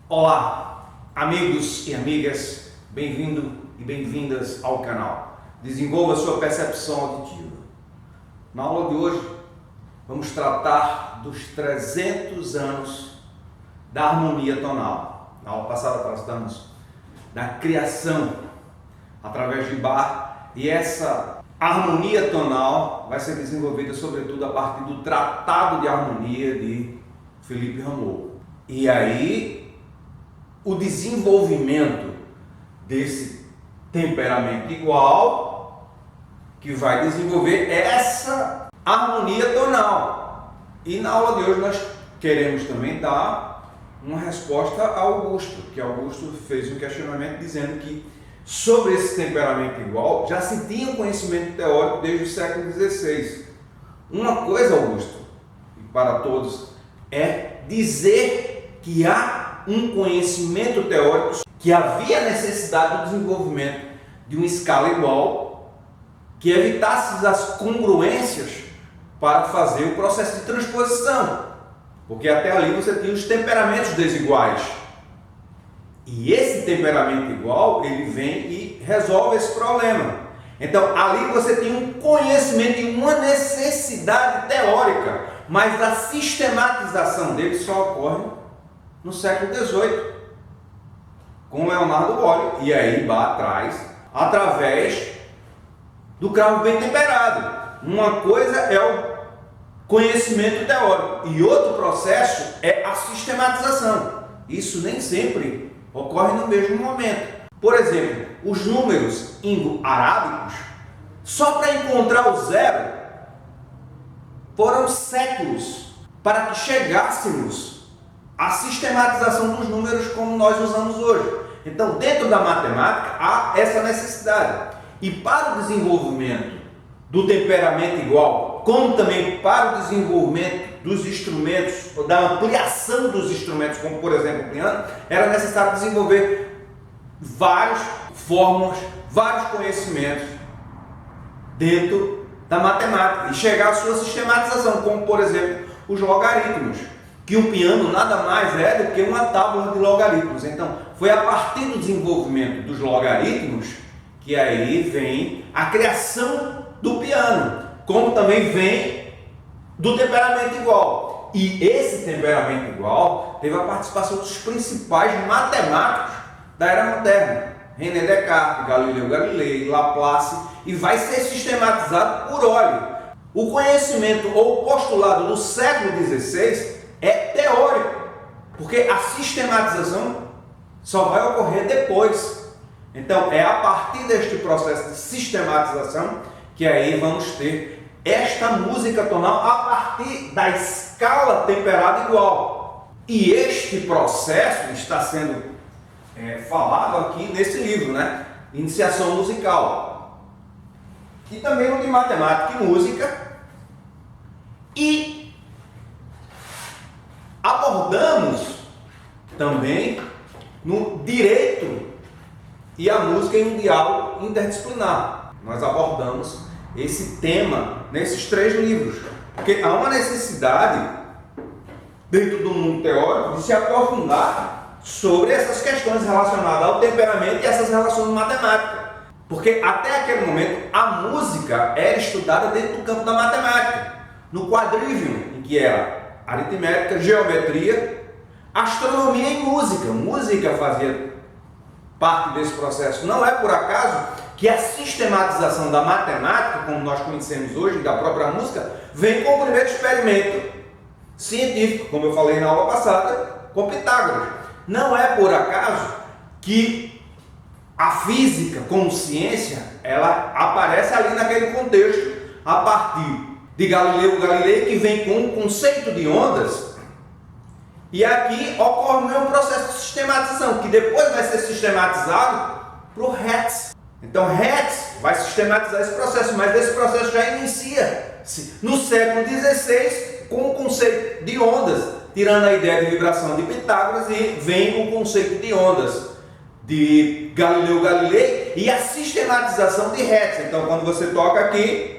Olá, amigos e amigas, bem-vindo e bem-vindas ao canal. Desenvolva sua percepção auditiva. Na aula de hoje, vamos tratar dos 300 anos da harmonia tonal. Na aula passada, tratamos da criação através de Bach, e essa harmonia tonal vai ser desenvolvida sobretudo a partir do Tratado de Harmonia de Philippe Rameau. E aí, o desenvolvimento desse temperamento igual que vai desenvolver essa harmonia tonal. E na aula de hoje nós queremos também dar uma resposta a Augusto, que Augusto fez um questionamento dizendo que sobre esse temperamento igual já se tinha um conhecimento teórico desde o século XVI. Uma coisa, Augusto, e para todos, é dizer que há um conhecimento teórico, que havia necessidade do desenvolvimento de uma escala igual que evitasse as congruências para fazer o processo de transposição, porque até ali você tinha os temperamentos desiguais, e esse temperamento igual ele vem e resolve esse problema. Então ali você tem um conhecimento e uma necessidade teórica, mas a sistematização dele só ocorre no século XVIII, com Leonardo Bobbio, e aí Bach traz através do cravo bem temperado. Uma coisa é o conhecimento teórico e outro processo é a sistematização. Isso nem sempre ocorre no mesmo momento. Por exemplo, os números indo-arábicos, só para encontrar o zero, foram séculos para que chegássemos a sistematização dos números como nós usamos hoje. Então, dentro da matemática, há essa necessidade. E para o desenvolvimento do temperamento igual, como também para o desenvolvimento dos instrumentos, ou da ampliação dos instrumentos, como por exemplo o piano, era necessário desenvolver várias fórmulas, vários conhecimentos dentro da matemática e chegar à sua sistematização, como por exemplo os logaritmos, que o piano nada mais é do que uma tábua de logaritmos. Então, foi a partir do desenvolvimento dos logaritmos que aí vem a criação do piano, como também vem do temperamento igual. E esse temperamento igual teve a participação dos principais matemáticos da era moderna, René Descartes, Galileu Galilei, Laplace, e vai ser sistematizado por óleo. O conhecimento ou o postulado do século XVI é teórico, porque a sistematização só vai ocorrer depois. Então é a partir deste processo de sistematização que aí vamos ter esta música tonal a partir da escala temperada igual. E este processo está sendo falado aqui nesse livro, né? Iniciação musical. E também no de matemática e música. E abordamos também no direito e a música em um diálogo interdisciplinar. Nós abordamos esse tema nesses 3 livros, porque há uma necessidade dentro do mundo teórico de se aprofundar sobre essas questões relacionadas ao temperamento e essas relações matemáticas, porque até aquele momento a música era estudada dentro do campo da matemática, no quadrivium, em que era aritmética, geometria, astronomia e música. Música fazia parte desse processo. Não é por acaso que a sistematização da matemática, como nós conhecemos hoje, da própria música, vem com o primeiro experimento científico, como eu falei na aula passada, com Pitágoras. Não é por acaso que a física como ciência, ela aparece ali naquele contexto, a partir de Galileu Galilei, que vem com o conceito de ondas, e aqui ocorre o mesmo processo de sistematização, que depois vai ser sistematizado para o Hertz. Então Hertz vai sistematizar esse processo, mas esse processo já inicia-se no século XVI com o conceito de ondas, tirando a ideia de vibração de Pitágoras, e vem o conceito de ondas de Galileu Galilei e a sistematização de Hertz. Então quando você toca aqui,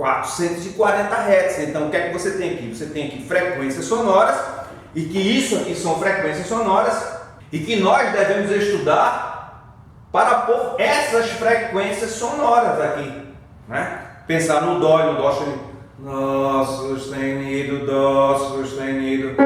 440 Hz. Então, o que é que você tem aqui? Você tem aqui frequências sonoras e que isso aqui são frequências sonoras e que nós devemos estudar para pôr essas frequências sonoras aqui, né? Pensar no dó e no dó sustenido, dó sustenido, dó sustenido.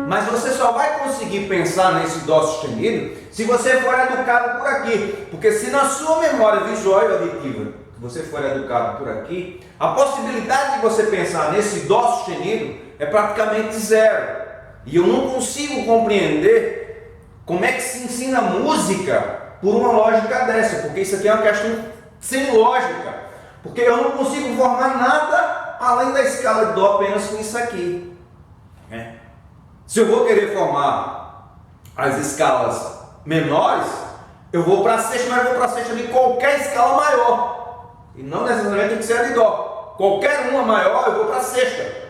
Mas você só vai conseguir pensar nesse dó sustenido se você for educado por aqui, porque se na sua memória visual e auditiva você for educado por aqui, a possibilidade de você pensar nesse dó sustenido é praticamente zero. E eu não consigo compreender como é que se ensina música por uma lógica dessa, porque isso aqui é uma questão sem lógica, porque eu não consigo formar nada além da escala de dó apenas com isso aqui. Se eu vou querer formar as escalas menores, eu vou para a sexta, mas eu vou para a sexta de qualquer escala maior. E não necessariamente tem que ser a de dó. Qualquer uma maior, eu vou para a sexta.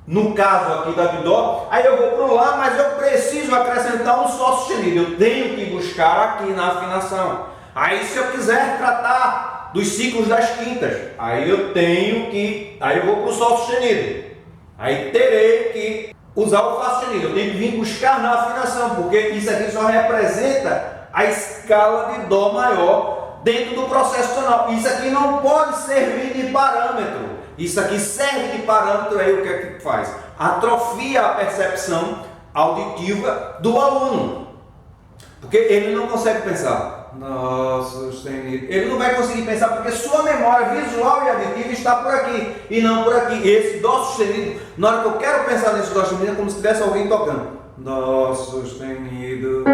No caso aqui da de dó, aí eu vou para o lá, mas eu preciso acrescentar um sol sustenido. Eu tenho que buscar aqui na afinação. Aí se eu quiser tratar dos ciclos das quintas, aí eu vou para o sol sustenido. Aí terei que usar o Fá sustenido. Eu tenho que vir buscar na afinação, porque isso aqui só representa a escala de dó maior dentro do processo tonal. Isso aqui não pode servir de parâmetro. Isso aqui serve de parâmetro, aí o que é que faz? Atrofia a percepção auditiva do aluno. Porque ele não consegue pensar Dó sustenido. Ele não vai conseguir pensar porque sua memória visual e auditiva está por aqui e não por aqui. Esse Dó sustenido, na hora que eu quero pensar nesse Dó sustenido, é como se tivesse alguém tocando Dó sustenido.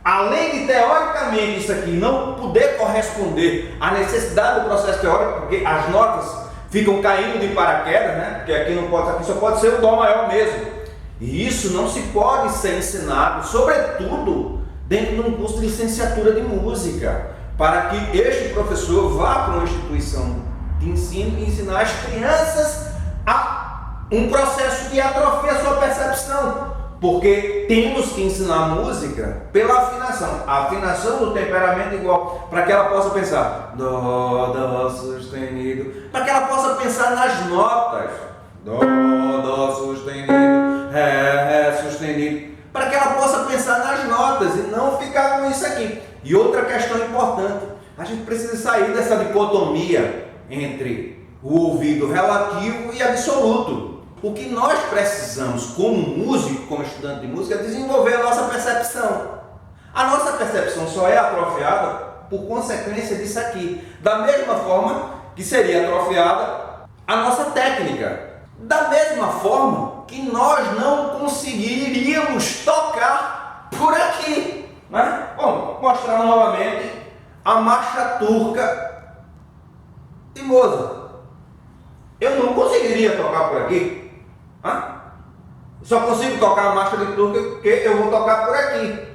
Além de teoricamente isso aqui não poder corresponder à necessidade do processo teórico, porque as notas ficam caindo de paraquedas, né? Porque aqui não pode, aqui só pode ser o Dó maior mesmo. E isso não se pode ser ensinado, sobretudo dentro de um curso de licenciatura de música, para que este professor vá para uma instituição de ensino e ensinar as crianças a um processo que atrofia a sua percepção. Porque temos que ensinar música pela afinação. A afinação do temperamento igual, para que ela possa pensar Dó, Dó sustenido, para que ela possa pensar nas notas. Dó, Dó sustenido, Ré sustenido, para que ela possa pensar nas notas e não ficar com isso aqui. E outra questão importante, a gente precisa sair dessa dicotomia entre o ouvido relativo e absoluto. O que nós precisamos como músico, como estudante de música, é desenvolver a nossa percepção. A nossa percepção só é atrofiada por consequência disso aqui. Da mesma forma que seria atrofiada a nossa técnica. Da mesma forma que nós não conseguiríamos tocar por aqui. Né? Bom, vou mostrar novamente a marcha turca de Mozart. Eu não conseguiria tocar por aqui. Só consigo tocar a marcha de turca porque eu vou tocar por aqui,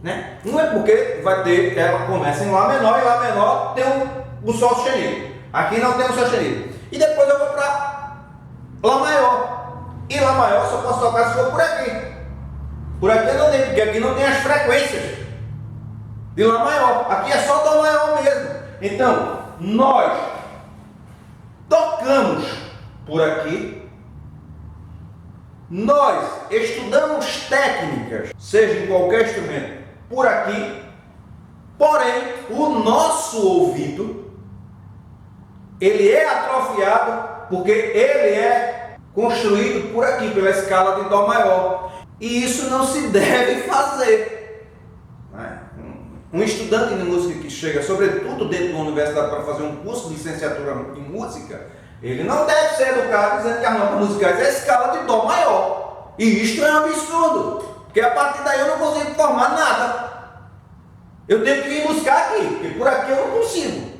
né? Não é porque vai ter, ela começa em Lá menor e Lá menor tem o Sol sustenido. Aqui não tem o Sol sustenido. E depois eu vou para Lá maior. E Lá maior só posso tocar se for por aqui. Por aqui eu não tenho, porque aqui não tem as frequências de Lá maior. Aqui é só Dó maior mesmo. Então, nós tocamos por aqui. Nós estudamos técnicas, seja em qualquer instrumento, por aqui, porém, o nosso ouvido, ele é atrofiado porque ele é construído por aqui, pela escala de Dó maior. E isso não se deve fazer. Um estudante de música que chega, sobretudo dentro de uma universidade, para fazer um curso de licenciatura em música, ele não deve ser educado dizendo que as notas musicais é a escala de Dó maior. E isto é um absurdo, porque a partir daí eu não consigo formar nada. Eu tenho que ir buscar aqui, porque por aqui eu não consigo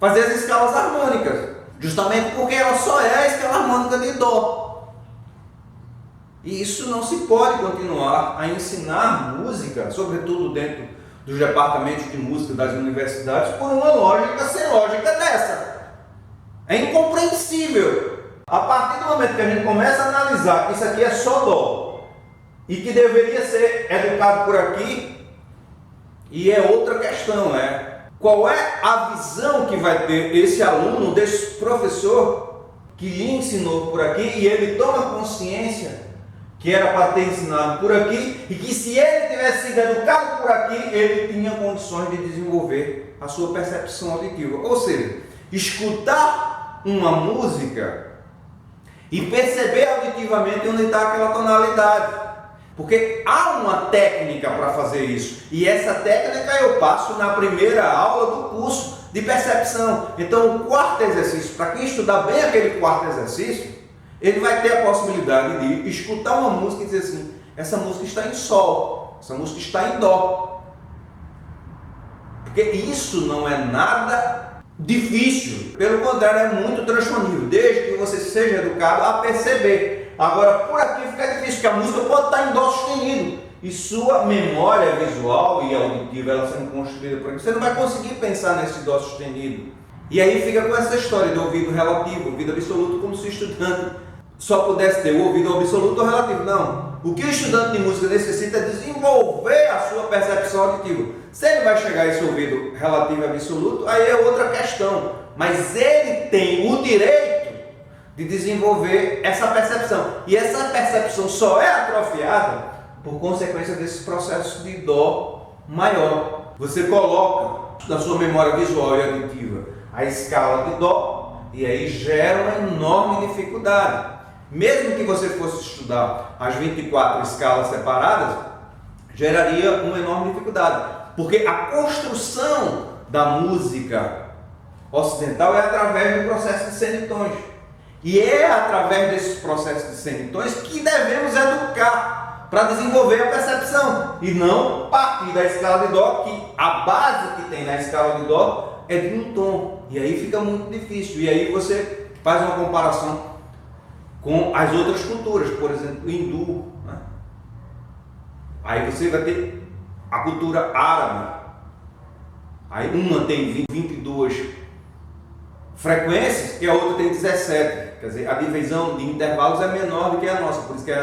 fazer as escalas harmônicas, justamente porque ela só é a escala harmônica de Dó. E isso não se pode continuar a ensinar música, sobretudo dentro dos departamentos de música das universidades, por uma lógica sem lógica dessa. É incompreensível. A partir do momento que a gente começa a analisar que isso aqui é só Dó e que deveria ser educado por aqui, e é outra questão, Qual é a visão que vai ter esse aluno, desse professor que lhe ensinou por aqui e ele toma consciência que era para ter ensinado por aqui e que se ele tivesse sido educado por aqui, ele tinha condições de desenvolver a sua percepção auditiva. Ou seja, escutar uma música e perceber auditivamente onde está aquela tonalidade. Porque há uma técnica para fazer isso. E essa técnica eu passo na primeira aula do curso de percepção. Então, o quarto exercício, para quem estudar bem aquele quarto exercício, ele vai ter a possibilidade de escutar uma música e dizer assim: essa música está em sol, essa música está em dó. Porque isso não é nada difícil, pelo contrário, é muito transponível, desde que você seja educado a perceber. Agora, por aqui fica difícil, porque a música pode estar em dó sustenido e sua memória visual e auditiva, ela sendo construída por aqui, você não vai conseguir pensar nesse dó sustenido. E aí fica com essa história de ouvido relativo, ouvido absoluto, como se o estudante só pudesse ter o ouvido absoluto ou relativo. Não. O que o estudante de música necessita é desenvolver a sua percepção auditiva. Se ele vai chegar a esse ouvido relativo e absoluto, aí é outra questão. Mas ele tem o direito de desenvolver essa percepção. E essa percepção só é atrofiada por consequência desses processos de dó maior. Você coloca na sua memória visual e auditiva a escala de dó e aí gera uma enorme dificuldade. Mesmo que você fosse estudar as 24 escalas separadas, geraria uma enorme dificuldade. Porque a construção da música ocidental é através do processo de semitons. E é através desses processos de semitons que devemos educar para desenvolver a percepção. E não partir da escala de dó, que a base que tem na escala de dó é de um tom. E aí fica muito difícil. E aí você faz uma comparação com as outras culturas, por exemplo, o hindu, né? Aí você vai ter a cultura árabe. Aí uma tem 22 frequências e a outra tem 17. Quer dizer, a divisão de intervalos é menor do que a nossa, por isso que é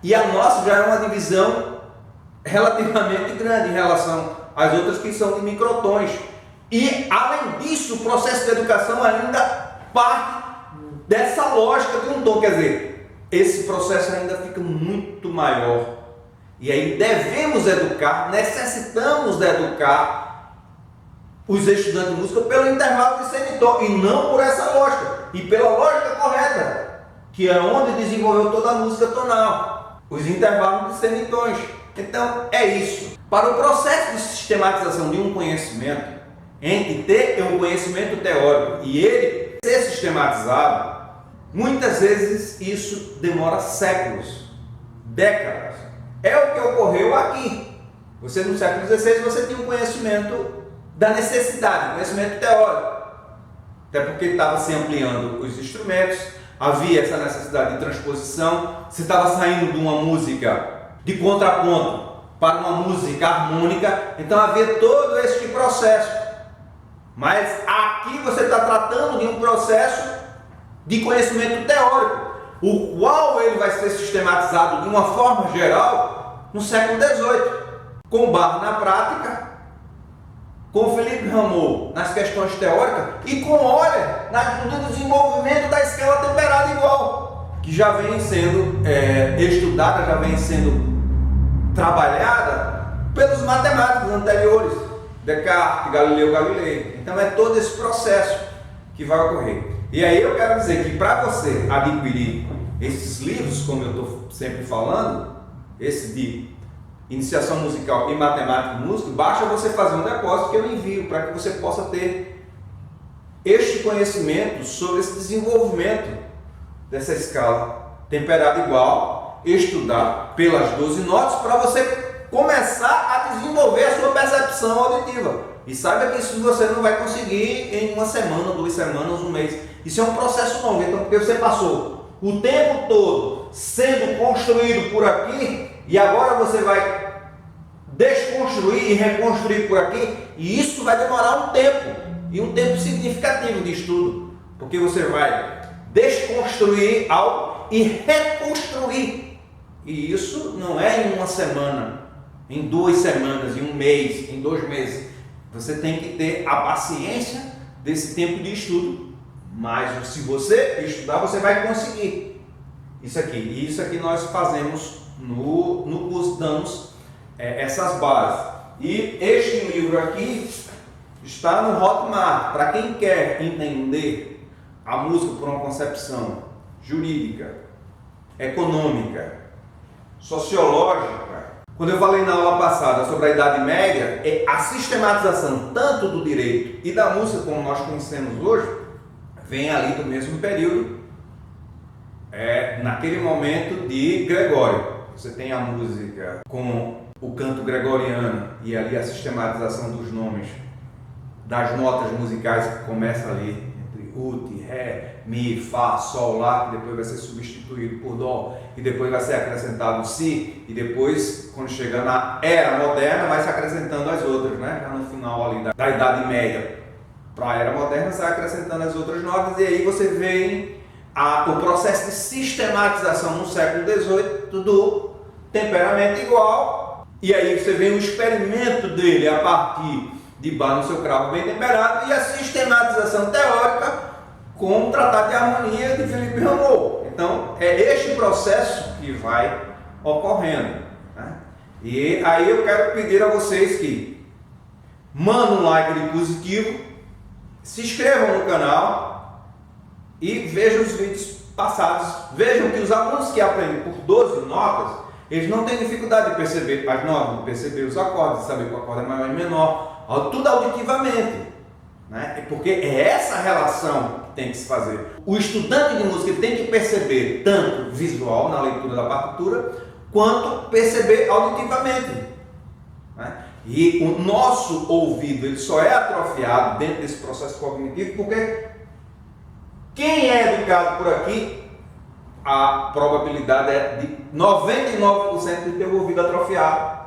e a nossa já é uma divisão relativamente grande em relação às outras que são de microtons. E além disso, o processo de educação ainda parte dessa lógica de um tom, quer dizer, esse processo ainda fica muito maior. E aí devemos educar, necessitamos de educar os estudantes de música pelo intervalo de semitom e não por essa lógica, e pela lógica correta, que é onde desenvolveu toda a música tonal, os intervalos de semitons. Então é isso. Para o processo de sistematização de um conhecimento, entre ter um conhecimento teórico e ele ser sistematizado, muitas vezes isso demora séculos, décadas. É o que ocorreu aqui. Você no século XVI você tinha um conhecimento da necessidade, conhecimento teórico. Até porque estava se ampliando os instrumentos, havia essa necessidade de transposição, você estava saindo de uma música de contraponto para uma música harmônica, então havia todo esse processo. Mas aqui você está tratando de um processo de conhecimento teórico, o qual ele vai ser sistematizado de uma forma geral no século XVIII, com base na prática, com Philippe Rameau nas questões teóricas e com Euler no desenvolvimento da escala temperada igual, que já vem sendo estudada, já vem sendo trabalhada pelos matemáticos anteriores, Descartes, Galileu Galilei. Então é todo esse processo que vai ocorrer. E aí eu quero dizer que para você adquirir esses livros, como eu estou sempre falando, esse de Iniciação Musical e Matemática e Música, basta você fazer um depósito que eu envio para que você possa ter este conhecimento sobre esse desenvolvimento dessa escala temperada igual, estudar pelas 12 notas para você começar a desenvolver a sua percepção auditiva. E saiba que isso você não vai conseguir em uma semana, 2 semanas, um mês. Isso é um processo longo, então porque você passou o tempo todo sendo construído por aqui e agora você vai desconstruir e reconstruir por aqui, e isso vai demorar um tempo, e um tempo significativo de estudo, porque você vai desconstruir algo e reconstruir, e isso não é em uma semana, em 2 semanas, em um mês, em 2 meses. Você tem que ter a paciência desse tempo de estudo, mas se você estudar, você vai conseguir isso aqui. E isso aqui nós fazemos no curso, damos essas bases. E este livro aqui está no Hotmart. Para quem quer entender a música por uma concepção jurídica, econômica, sociológica. Quando eu falei na aula passada sobre a Idade Média, a sistematização tanto do direito e da música como nós conhecemos hoje, vem ali do mesmo período, naquele momento de Gregório. Você tem a música com o canto gregoriano e ali a sistematização dos nomes, das notas musicais que começa ali entre ut, ré, mi, fá, sol, lá, que depois vai ser substituído por dó, e depois vai ser acrescentado si, e depois, quando chega na era moderna, vai se acrescentando as outras, né? Já no final ali da Idade Média para a era moderna, sai acrescentando as outras notas, e aí você vê o processo de sistematização no século XVIII do temperamento igual, e aí você vê o experimento dele a partir de Bach no seu cravo bem temperado e a sistematização teórica com o Tratado de Harmonia de Philippe Rameau. Então, é este processo que vai ocorrendo, né? E aí eu quero pedir a vocês que mandem um like positivo, se inscrevam no canal e vejam os vídeos passados. Vejam que os alunos que aprendem por 12 notas, eles não têm dificuldade de perceber as notas, de perceber os acordes, de saber que o acorde é maior e menor, tudo auditivamente, né? Porque é essa relação que tem que se fazer. O estudante de música tem que perceber tanto visual na leitura da partitura, quanto perceber auditivamente, né? E o nosso ouvido ele só é atrofiado dentro desse processo cognitivo porque quem é educado por aqui, a probabilidade é de 99% de ter o ouvido atrofiado,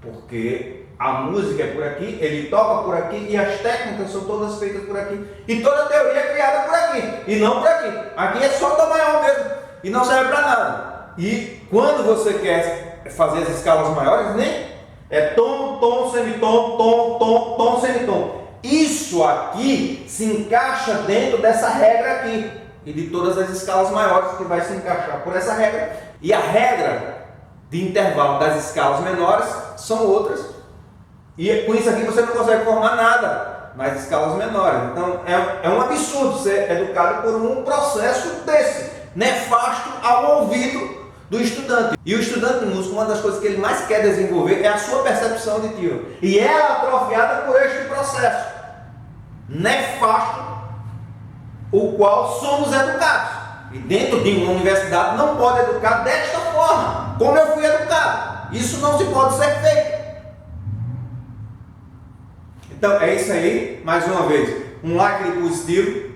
porque a música é por aqui, ele toca por aqui e as técnicas são todas feitas por aqui e toda a teoria é criada por aqui e não por aqui. Aqui é só dó maior mesmo e não serve para nada. E quando você quer fazer as escalas maiores, nem é tom, tom, semitom, tom, tom, tom, semitom. Isso aqui se encaixa dentro dessa regra aqui e de todas as escalas maiores que vai se encaixar por essa regra. E a regra de intervalo das escalas menores são outras. E com isso aqui você não consegue formar nada nas escalas menores. Então é um absurdo ser educado por um processo desse, nefasto ao ouvido do estudante. E o estudante de música, uma das coisas que ele mais quer desenvolver é a sua percepção auditiva. E ela é atrofiada por este processo nefasto, o qual somos educados. E dentro de uma universidade não pode educar desta forma, como eu fui educado. Isso não se pode ser feito. Então é isso aí, mais uma vez, um like positivo,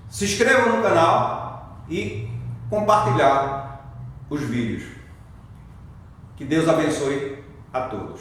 se inscrevam no canal e compartilhar os vídeos. Que Deus abençoe a todos.